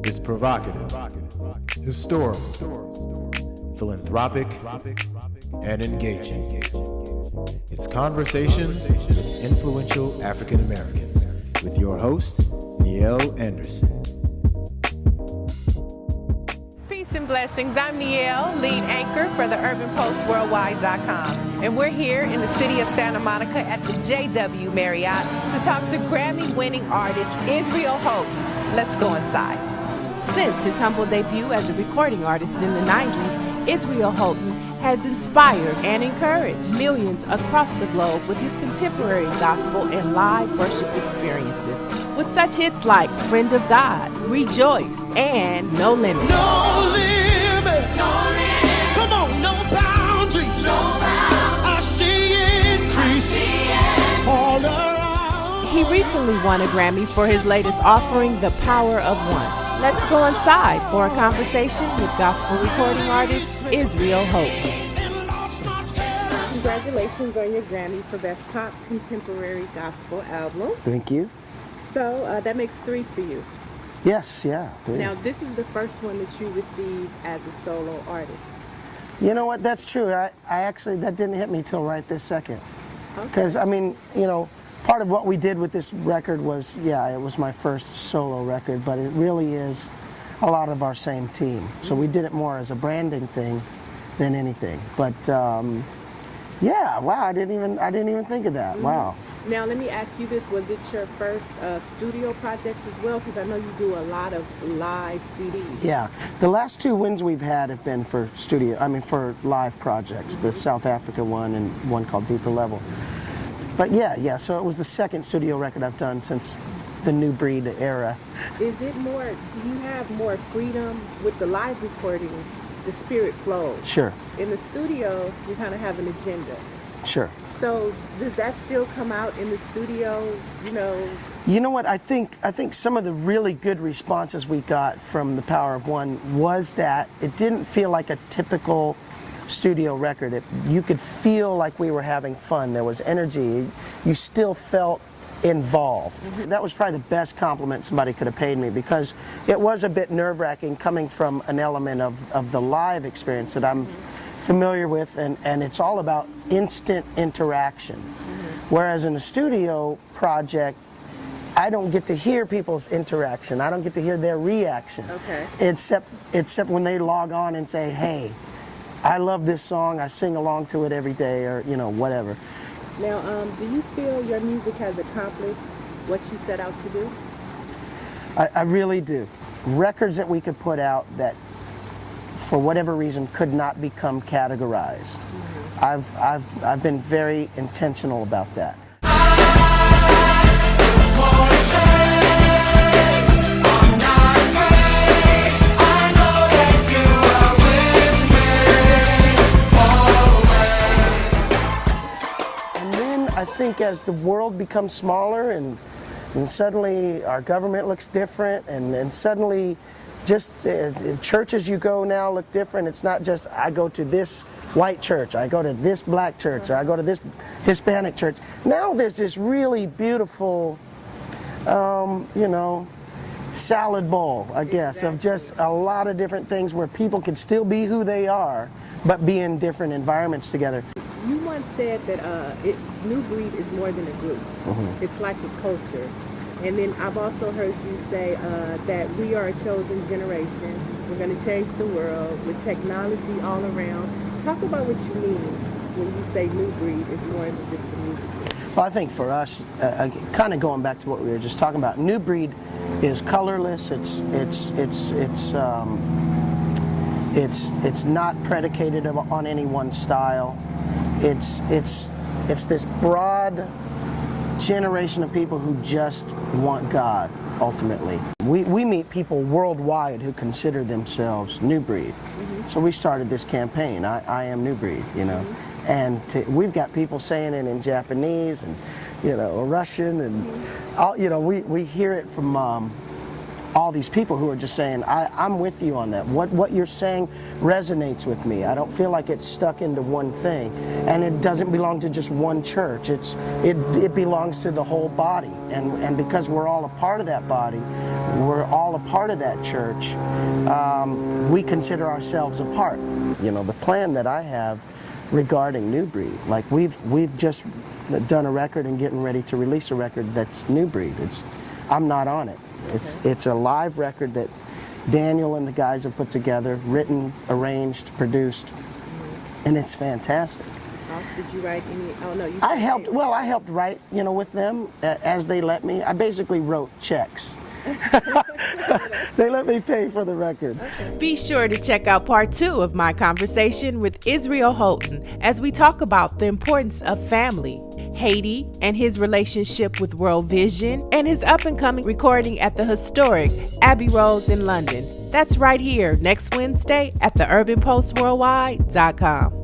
It's provocative, historical, philanthropic, and engaging. It's Conversations with Influential African Americans with your host, Niele Anderson. Peace and blessings. I'm Niele, lead anchor for the UrbanPostWorldwide.com. And we're here in the city of Santa Monica at the JW Marriott to talk to Grammy-winning artist Israel Houghton. Let's go inside. Since his humble debut as a recording artist in the 90s, Israel Houghton has inspired and encouraged millions across the globe with his contemporary gospel and live worship experiences, with such hits like Friend of God, Rejoice, and No Limits. No limit. No limit. Come on, no boundaries. No boundaries. I see increase all around. He recently won a Grammy for his latest offering, The Power of One. Let's go inside for a conversation with gospel recording artist Israel Houghton. Congratulations on your Grammy for Best Pop Contemporary Gospel Album. Thank you. So that makes 3 for you. Yes, yeah. 3. Now, this is the first one that you received as a solo artist. You know what? That's true. I actually, that didn't hit me till right this second. Because, I mean, you know, part of what we did with this record was, it was my first solo record, but it really is a lot of our same team. So we did it more as a branding thing than anything. But wow, I didn't even think of that. Wow. Now, let me ask you this: was it your first studio project as well? Because I know you do a lot of live CDs. Yeah, the last 2 wins we've had have been for for live projects. The South Africa one and one called Deeper Level. But yeah, so it was the second studio record I've done since the New Breed era. Is it more, do you have more freedom with the live recordings? The spirit flows. Sure. In the studio, you kind of have an agenda. Sure. So does that still come out in the studio, you know? You know what, I think some of the really good responses we got from The Power of One was that it didn't feel like a typical studio record. You could feel like we were having fun. There was energy. You still felt involved. Mm-hmm. That was probably the best compliment somebody could have paid me, because it was a bit nerve-wracking coming from an element of the live experience that I'm familiar with, and it's all about instant interaction. Mm-hmm. Whereas in a studio project, I don't get to hear people's interaction. I don't get to hear their reaction. Okay. Except when they log on and say, hey, I love this song, I sing along to it every day, or, you know, whatever. Now, do you feel your music has accomplished what you set out to do? I really do. Records that we could put out that, for whatever reason, could not become categorized. Mm-hmm. I've been very intentional about that. I think as the world becomes smaller and suddenly our government looks different, and suddenly just churches you go now look different. It's not just I go to this white church, I go to this black church, or I go to this Hispanic church. Now there's this really beautiful, salad bowl, I guess, of just a lot of different things where people can still be who they are, but be in different environments together. You once said that New Breed is more than a group. Mm-hmm. It's like a culture. And then I've also heard you say that we are a chosen generation. We're going to change the world with technology all around. Talk about what you mean when you say New Breed is more than just a music group. Well, I think for us, kind of going back to what we were just talking about, New Breed is colorless. It's not predicated on any one style. It's this broad generation of people who just want God, ultimately. We meet people worldwide who consider themselves New Breed. Mm-hmm. So we started this campaign, I am New Breed, you know. Mm-hmm. And we've got people saying it in Japanese and, Russian and, all, we hear it from all these people who are just saying, I'm with you on that. What you're saying resonates with me. I don't feel like it's stuck into one thing. And it doesn't belong to just one church. It belongs to the whole body. And because we're all a part of that body, we're all a part of that church, we consider ourselves a part. You know, the plan that I have regarding New Breed, like we've just done a record and getting ready to release a record that's New Breed. I'm not on it. It's a live record that Daniel and the guys have put together, written, arranged, produced, and it's fantastic. Did you write any? Oh no, I helped write, you know, with them as they let me. I basically wrote checks. They let me pay for the record. Be sure to check out part 2 of my conversation with Israel Houghton as we talk about the importance of family, Haiti and his relationship with World Vision, and his up-and-coming recording at the historic Abbey Roads in London. That's right here next Wednesday at theurbanpostworldwide.com.